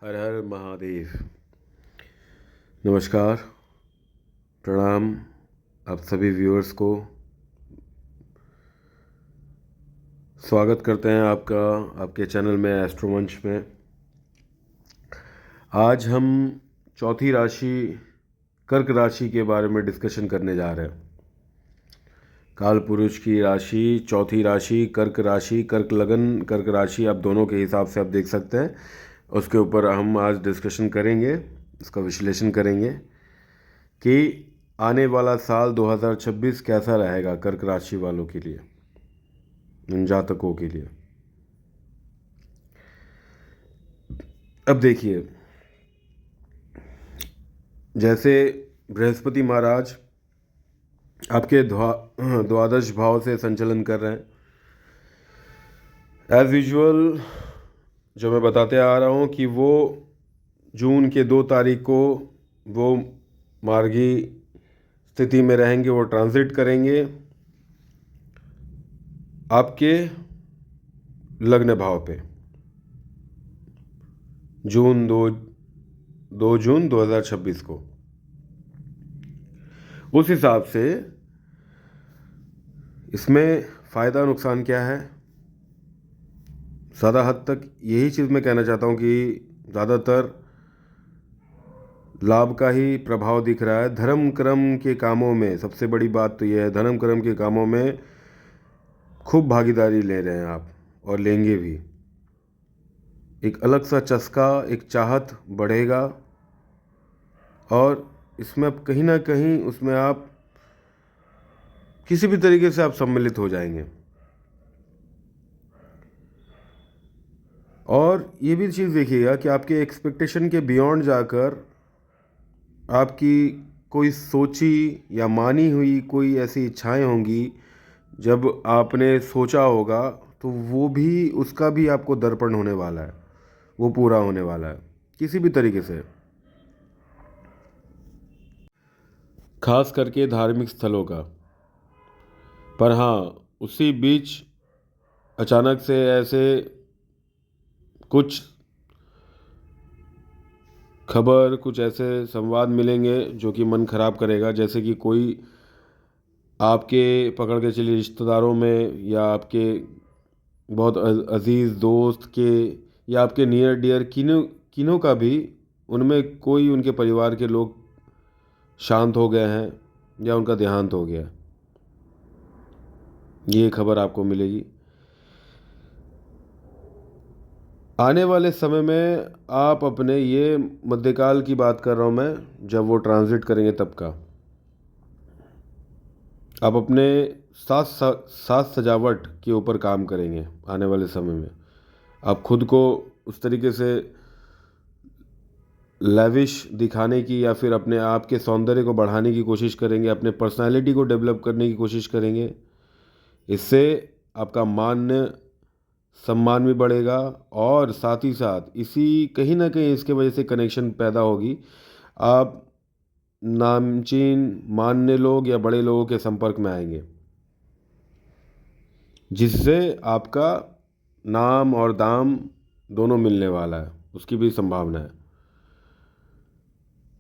हर हर महादेव। नमस्कार, प्रणाम आप सभी व्यूअर्स को। स्वागत करते हैं आपका आपके चैनल में एस्ट्रोमंच में। आज हम चौथी राशि कर्क राशि के बारे में डिस्कशन करने जा रहे हैं। काल पुरुष की राशि, चौथी राशि कर्क राशि, कर्क लगन कर्क राशि, आप दोनों के हिसाब से आप देख सकते हैं। उसके ऊपर हम आज डिस्कशन करेंगे, इसका विश्लेषण करेंगे कि आने वाला साल 2026 कैसा रहेगा कर्क राशि वालों के लिए, इन जातकों के लिए। अब देखिए, जैसे बृहस्पति महाराज आपके द्वादश भाव से संचलन कर रहे हैं। एज यूजुअल जो मैं बताते आ रहा हूँ कि वो जून के 2 तारीख को वो मार्गी स्थिति में रहेंगे, वो ट्रांजिट करेंगे आपके लग्न भाव पे। जून 2 जून 2026 को। उस हिसाब से इसमें फ़ायदा नुकसान क्या है, ज़्यादा हद तक यही चीज़ मैं कहना चाहता हूँ कि ज़्यादातर लाभ का ही प्रभाव दिख रहा है। धर्म कर्म के कामों में सबसे बड़ी बात तो यह है, धर्म कर्म के कामों में खूब भागीदारी ले रहे हैं आप और लेंगे भी। एक अलग सा चस्का, एक चाहत बढ़ेगा और इसमें अब कहीं ना कहीं उसमें आप किसी भी तरीके से आप सम्मिलित हो जाएंगे। और ये भी चीज़ देखिएगा कि आपके एक्सपेक्टेशन के बियॉन्ड जाकर आपकी कोई सोची या मानी हुई कोई ऐसी इच्छाएं होंगी, जब आपने सोचा होगा तो वो भी, उसका भी आपको दर्पण होने वाला है, वो पूरा होने वाला है किसी भी तरीके से। खास करके धार्मिक स्थलों का। पर हाँ, उसी बीच अचानक से ऐसे कुछ खबर, कुछ ऐसे संवाद मिलेंगे जो कि मन खराब करेगा। जैसे कि कोई आपके पकड़ के चलिए रिश्तेदारों में या आपके बहुत अजीज़ दोस्त के या आपके नियर डियर किन्हों किन्हों का भी, उनमें कोई उनके परिवार के लोग शांत हो गए हैं या उनका देहांत हो गया, ये खबर आपको मिलेगी। आने वाले समय में आप अपने, ये मध्यकाल की बात कर रहा हूँ मैं, जब वो ट्रांजिट करेंगे तब का, आप अपने साज सजावट के ऊपर काम करेंगे। आने वाले समय में आप खुद को उस तरीके से लैविश दिखाने की या फिर अपने आप के सौंदर्य को बढ़ाने की कोशिश करेंगे, अपने पर्सनालिटी को डेवलप करने की कोशिश करेंगे। इससे आपका मान सम्मान भी बढ़ेगा और साथ ही साथ इसी कहीं ना कहीं इसके वजह से कनेक्शन पैदा होगी। आप नामचीन मान्य लोग या बड़े लोगों के संपर्क में आएंगे, जिससे आपका नाम और दाम दोनों मिलने वाला है, उसकी भी संभावना है।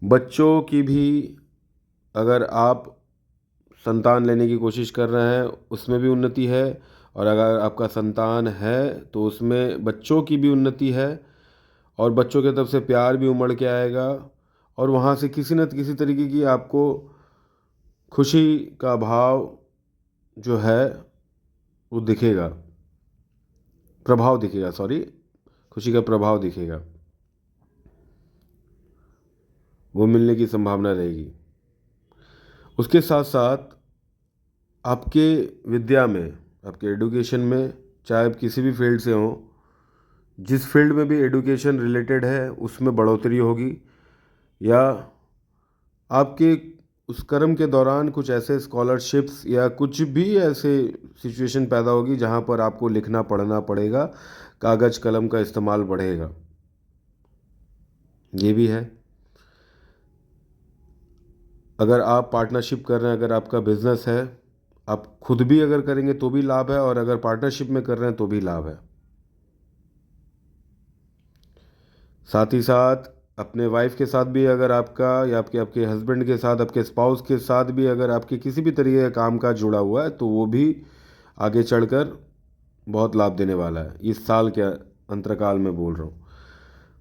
बच्चों की भी, अगर आप संतान लेने की कोशिश कर रहे हैं उसमें भी उन्नति है, और अगर आपका संतान है तो उसमें बच्चों की भी उन्नति है और बच्चों की तरफ से प्यार भी उमड़ के आएगा और वहाँ से किसी न किसी तरीके की आपको खुशी का भाव जो है वो दिखेगा, प्रभाव दिखेगा, सॉरी, खुशी का प्रभाव दिखेगा, वो मिलने की संभावना रहेगी। उसके साथ साथ आपके विद्या में, आपके एडुकेशन में, चाहे आप किसी भी फील्ड से हों, जिस फील्ड में भी एडुकेशन रिलेटेड है उसमें बढ़ोतरी होगी, या आपके उस कर्म के दौरान कुछ ऐसे स्कॉलरशिप्स या कुछ भी ऐसे सिचुएशन पैदा होगी जहाँ पर आपको लिखना पढ़ना पड़ेगा, कागज़ कलम का इस्तेमाल बढ़ेगा, ये भी है। अगर आप पार्टनरशिप कर रहे हैं, अगर आपका बिजनेस है, आप खुद भी अगर करेंगे तो भी लाभ है, और अगर पार्टनरशिप में कर रहे हैं तो भी लाभ है। साथ ही साथ अपने वाइफ के साथ भी अगर आपका, या आपके आपके हस्बैंड के साथ, आपके स्पाउस के साथ भी अगर आपके किसी भी तरीके का काम काज जुड़ा हुआ है, तो वो भी आगे चढ़कर बहुत लाभ देने वाला है। इस साल के अंतराल में बोल रहा हूँ।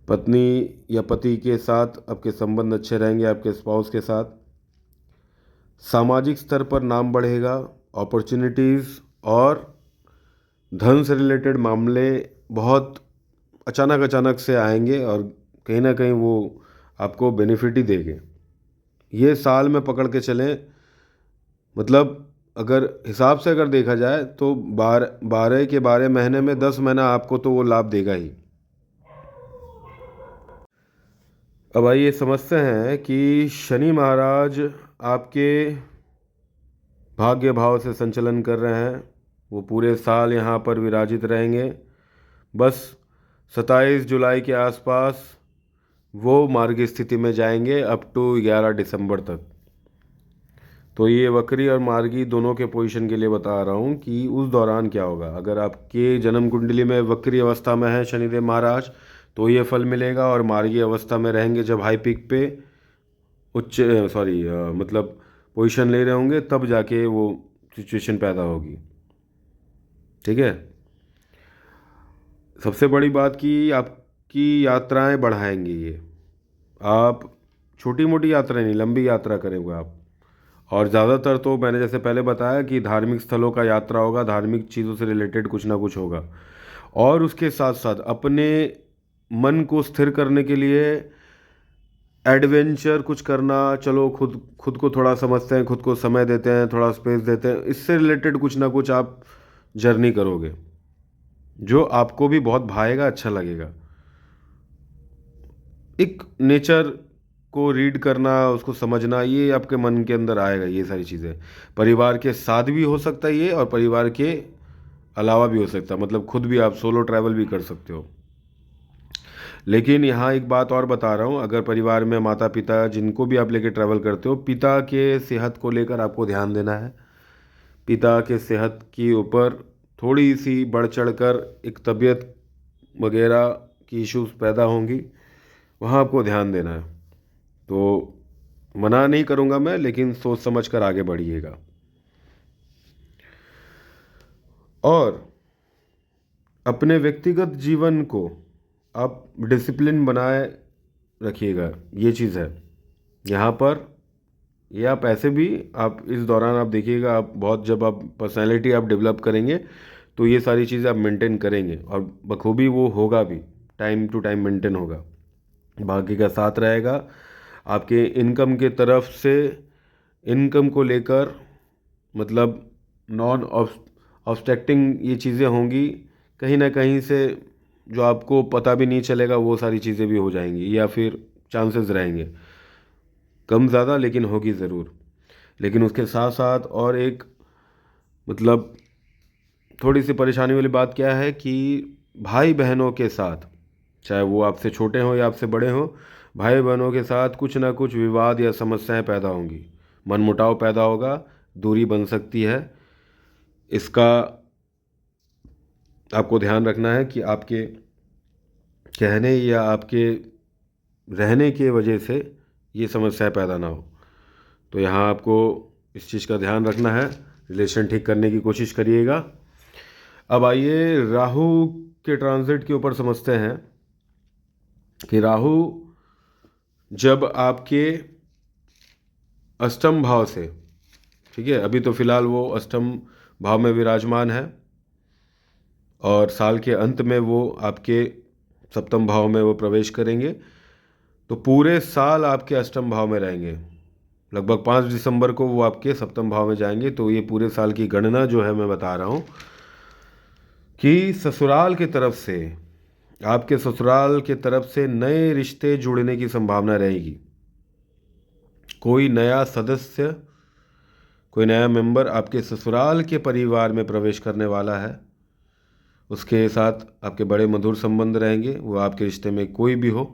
पत्नी या पति के साथ आपके संबंध अच्छे रहेंगे, आपके स्पाउस के साथ। सामाजिक स्तर पर नाम बढ़ेगा, अपॉर्चुनिटीज़ और धन से रिलेटेड मामले बहुत अचानक अचानक से आएंगे और कहीं ना कहीं वो आपको बेनिफिट ही देंगे। ये साल में पकड़ के चलें, मतलब अगर हिसाब से अगर देखा जाए तो 12 के 12 महीने में 10 महीना आपको तो वो लाभ देगा ही। अब आइए समझते हैं कि शनि महाराज आपके भाग्य भाव से संचलन कर रहे हैं। वो पूरे साल यहाँ पर विराजित रहेंगे। बस 27 जुलाई के आसपास वो मार्ग स्थिति में जाएंगे अप टू 11 दिसंबर तक। तो ये वक्री और मार्गी दोनों के पोजीशन के लिए बता रहा हूँ कि उस दौरान क्या होगा। अगर आपके जन्म कुंडली में वक्री अवस्था में है शनिदेव महाराज तो ये फल मिलेगा, और मार्गी अवस्था में रहेंगे जब हाई पीक पे उच्च मतलब पोजीशन ले रहे होंगे, तब जाके वो सिचुएशन पैदा होगी। ठीक है। सबसे बड़ी बात कि आपकी यात्राएं बढ़ाएंगे ये। आप छोटी मोटी यात्रा नहीं, लंबी यात्रा करेंगे आप। और ज़्यादातर तो मैंने जैसे पहले बताया कि धार्मिक स्थलों का यात्रा होगा, धार्मिक चीज़ों से रिलेटेड कुछ ना कुछ होगा। और उसके साथ साथ अपने मन को स्थिर करने के लिए एडवेंचर कुछ करना, चलो खुद खुद को थोड़ा समझते हैं, खुद को समय देते हैं, थोड़ा स्पेस देते हैं, इससे रिलेटेड कुछ ना कुछ आप जर्नी करोगे जो आपको भी बहुत भाएगा, अच्छा लगेगा। एक नेचर को रीड करना, उसको समझना, ये आपके मन के अंदर आएगा। ये सारी चीज़ें परिवार के साथ भी हो सकता है ये, और परिवार के अलावा भी हो सकता है, मतलब खुद भी आप सोलो ट्रैवल भी कर सकते हो। लेकिन यहाँ एक बात और बता रहा हूँ, अगर परिवार में माता पिता जिनको भी आप लेके ट्रैवल करते हो, पिता के सेहत को लेकर आपको ध्यान देना है। पिता के सेहत के ऊपर थोड़ी सी बढ़ चढ़ कर एक तबीयत वगैरह की इश्यूज पैदा होंगी, वहाँ आपको ध्यान देना है। तो मना नहीं करूँगा मैं, लेकिन सोच समझ कर आगे बढ़िएगा। और अपने व्यक्तिगत जीवन को आप डिसिप्लिन बनाए रखिएगा, ये चीज़ है यहाँ पर। ये आप ऐसे भी, आप इस दौरान आप देखिएगा, आप बहुत जब आप पर्सनैलिटी आप डेवलप करेंगे तो ये सारी चीज़ें आप मेंटेन करेंगे, और बखूबी वो होगा भी, टाइम टू टाइम मेंटेन होगा। भाग्य का साथ रहेगा। आपके इनकम के तरफ से, इनकम को लेकर मतलब नॉन ऑब्स्ट्रक्टिंग ये चीज़ें होंगी कहीं ना कहीं से, जो आपको पता भी नहीं चलेगा, वो सारी चीज़ें भी हो जाएंगी, या फिर चांसेस रहेंगे कम ज़्यादा, लेकिन होगी ज़रूर। लेकिन उसके साथ साथ और एक मतलब थोड़ी सी परेशानी वाली बात क्या है कि भाई बहनों के साथ, चाहे वो आपसे छोटे हों या आपसे बड़े हों, भाई बहनों के साथ कुछ ना कुछ विवाद या समस्याएं पैदा होंगी, मनमुटाव पैदा होगा, दूरी बन सकती है। इसका आपको ध्यान रखना है कि आपके कहने या आपके रहने के वजह से ये समस्या पैदा ना हो। तो यहाँ आपको इस चीज़ का ध्यान रखना है, रिलेशन ठीक करने की कोशिश करिएगा। अब आइए राहु के ट्रांजिट के ऊपर समझते हैं कि राहु जब आपके अष्टम भाव से, ठीक है, अभी तो फिलहाल वो अष्टम भाव में विराजमान है, और साल के अंत में वो आपके सप्तम भाव में वो प्रवेश करेंगे। तो पूरे साल आपके अष्टम भाव में रहेंगे, लगभग 5 दिसंबर को वो आपके सप्तम भाव में जाएंगे। तो ये पूरे साल की गणना जो है मैं बता रहा हूँ कि ससुराल की तरफ से, आपके ससुराल के तरफ से नए रिश्ते जुड़ने की संभावना रहेगी। कोई नया सदस्य, कोई नया मेंबर आपके ससुराल के परिवार में प्रवेश करने वाला है। उसके साथ आपके बड़े मधुर संबंध रहेंगे, वो आपके रिश्ते में कोई भी हो।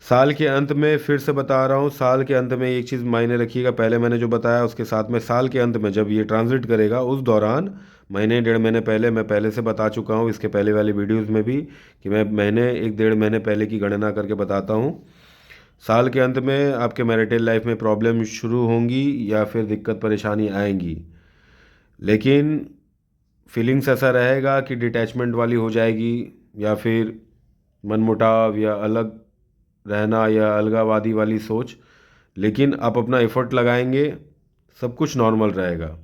साल के अंत में फिर से बता रहा हूँ, साल के अंत में एक चीज़ मायने रखिएगा, पहले मैंने जो बताया उसके साथ में साल के अंत में जब ये ट्रांजिट करेगा उस दौरान महीने डेढ़ महीने पहले, मैं पहले से बता चुका हूँ इसके पहले वाली वीडियोस में भी कि मैं महीने एक डेढ़ महीने पहले की गणना करके बताता हूँ। साल के अंत में आपके मैरिटल लाइफ में प्रॉब्लम शुरू होंगी या फिर दिक्कत परेशानी आएंगी, लेकिन फीलिंग्स ऐसा रहेगा कि डिटैचमेंट वाली हो जाएगी या फिर मनमुटाव या अलग रहना या अलगावादी वाली सोच। लेकिन आप अपना एफर्ट लगाएंगे, सब कुछ नॉर्मल रहेगा।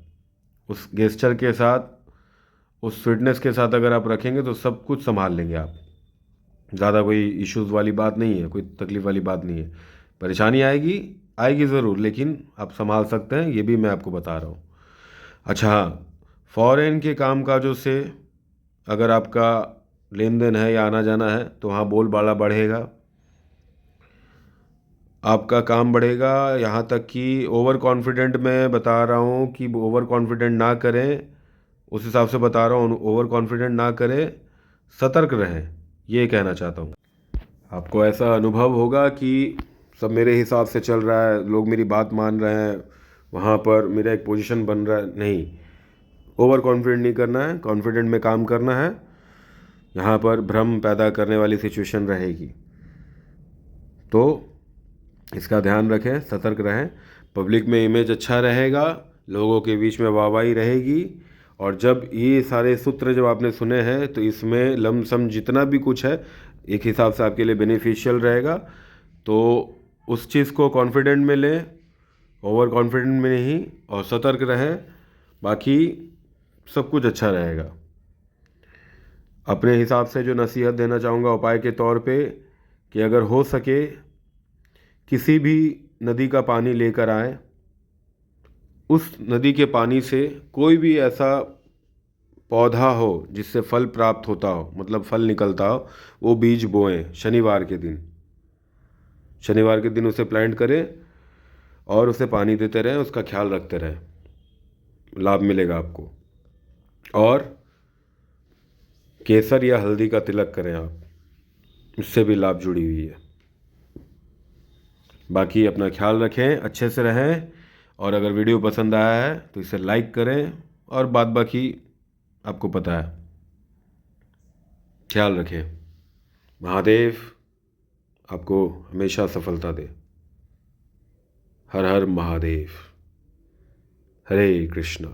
उस गेस्चर के साथ, उस स्वीटनेस के साथ अगर आप रखेंगे तो सब कुछ संभाल लेंगे आप। ज़्यादा कोई इश्यूज़ वाली बात नहीं है, कोई तकलीफ़ वाली बात नहीं है। परेशानी आएगी, आएगी ज़रूर, लेकिन आप संभाल सकते हैं, ये भी मैं आपको बता रहा हूँ। अच्छा हाँ, फॉरेन के काम काजों से अगर आपका लेन देन है या आना जाना है तो वहाँ बोलबाला बढ़ेगा, आपका काम बढ़ेगा। यहाँ तक कि ओवर कॉन्फिडेंट मैं बता रहा हूँ कि ओवर कॉन्फिडेंट ना करें, उस हिसाब से बता रहा हूँ, ओवर कॉन्फिडेंट ना करें, सतर्क रहें, ये कहना चाहता हूँ। आपको ऐसा अनुभव होगा कि सब मेरे हिसाब से चल रहा है, लोग मेरी बात मान रहे हैं, वहाँ पर मेरा एक पोजीशन बन रहा है। नहीं, ओवर कॉन्फिडेंट नहीं करना है, कॉन्फिडेंट में काम करना है। यहाँ पर भ्रम पैदा करने वाली सिचुएशन रहेगी, तो इसका ध्यान रखें, सतर्क रहें। पब्लिक में इमेज अच्छा रहेगा, लोगों के बीच में वाहवाही रहेगी। और जब ये सारे सूत्र जब आपने सुने हैं तो इसमें लमसम जितना भी कुछ है एक हिसाब से आपके लिए बेनिफिशियल रहेगा। तो उस चीज़ को कॉन्फिडेंट में लें, ओवर कॉन्फिडेंट में नहीं, और सतर्क रहें, बाकी सब कुछ अच्छा रहेगा। अपने हिसाब से जो नसीहत देना चाहूँगा उपाय के तौर पे, कि अगर हो सके किसी भी नदी का पानी लेकर आए, उस नदी के पानी से कोई भी ऐसा पौधा हो जिससे फल प्राप्त होता हो, मतलब फल निकलता हो, वो बीज बोएं शनिवार के दिन। शनिवार के दिन उसे प्लांट करें और उसे पानी देते रहें, उसका ख्याल रखते रहें, लाभ मिलेगा आपको। और केसर या हल्दी का तिलक करें आप, उससे भी लाभ जुड़ी हुई है। बाकी अपना ख्याल रखें, अच्छे से रहें, और अगर वीडियो पसंद आया है तो इसे लाइक करें, और बाद बाकी आपको पता है। ख्याल रखें। महादेव आपको हमेशा सफलता दे। हर हर महादेव। हरे कृष्णा।